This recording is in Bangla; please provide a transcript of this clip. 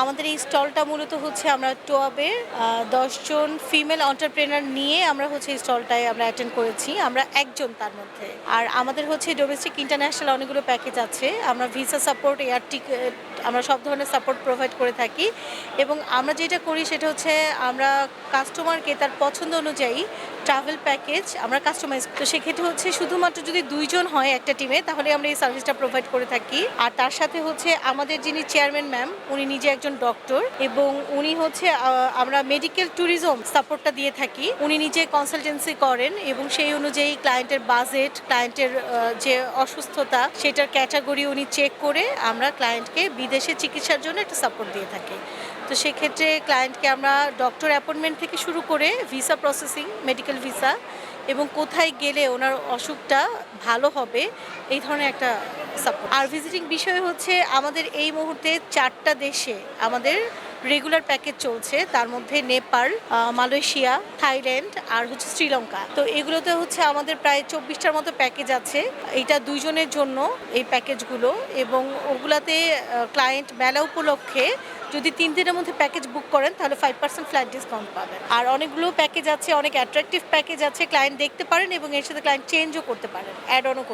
আমাদের এই স্টলটা মূলত হচ্ছে আমরা টোয়াবের ১০ জন ফিমেল এন্টারপ্রেনার নিয়ে আমরা হচ্ছে এই স্টলটায় আমরা অ্যাটেন্ড করেছি। আমরা একজন তার মধ্যে। আর আমাদের হচ্ছে ডোমেস্টিক ইন্টারন্যাশনাল অনেকগুলো প্যাকেজ আছে। আমরা ভিসা সাপোর্ট, এয়ার টিকেট আমরা সব ধরনের সাপোর্ট প্রোভাইড করে থাকি এবং আমরা যেটা করি সেটা হচ্ছে আমরা কাস্টমারকে তার পছন্দ অনুযায়ী ট্রাভেল প্যাকেজ আমরা কাস্টমাইজ, তো সেক্ষেত্রে হচ্ছে শুধুমাত্র যদি ২ জন হয় একটা টিমে তাহলে আমরা এই সার্ভিসটা প্রোভাইড করে থাকি। আর তার সাথে হচ্ছে আমাদের যিনি চেয়ারম্যান ম্যাম, উনি নিজে একজন ডক্টর এবং উনি হচ্ছে আমরা মেডিকেল ট্যুরিজম সাপোর্টটা দিয়ে থাকি। উনি নিজে কনসালটেন্সি করেন এবং সেই অনুযায়ী ক্লায়েন্টের বাজেট, ক্লায়েন্টের যে অসুস্থতা সেটার ক্যাটাগরি উনি চেক করে আমরা ক্লায়েন্টকে বিদেশে চিকিৎসার জন্য একটা সাপোর্ট দিয়ে থাকি। তো সেক্ষেত্রে ক্লায়েন্টকে আমরা ডক্টর অ্যাপয়েন্টমেন্ট থেকে শুরু করে ভিসা প্রসেসিং, মেডিকেল ভিসা এবং কোথায় গেলে ওনার অসুখটা ভালো হবে এই ধরনের একটা সাপোর্ট। আর ভিজিটিং বিষয় হচ্ছে আমাদের এই মুহূর্তে ৪টা দেশে আমাদের রেগুলার প্যাকেজ চলছে, তার মধ্যে নেপাল, মালয়েশিয়া, থাইল্যান্ড আর হচ্ছে শ্রীলঙ্কা। তো এগুলোতে হচ্ছে আমাদের প্রায় ২৪টার মতো প্যাকেজ আছে। এইটা ২ জনের জন্য এই প্যাকেজগুলো এবং ওগুলাতে ক্লায়েন্ট মেলা উপলক্ষে যদি ৩ দিনের মধ্যে প্যাকেজ বুক করেন তাহলে 5% ফ্ল্যাট ডিসকাউন্ট পাবেন। আর অনেকগুলো প্যাকেজ আছে, অনেক অ্যাট্রাকটিভ প্যাকেজ আছে, ক্লায়েন্ট দেখতে পারেন এবং এর সাথে ক্লায়েন্ট চেঞ্জও করতে পারেন, অ্যাড অনও করতে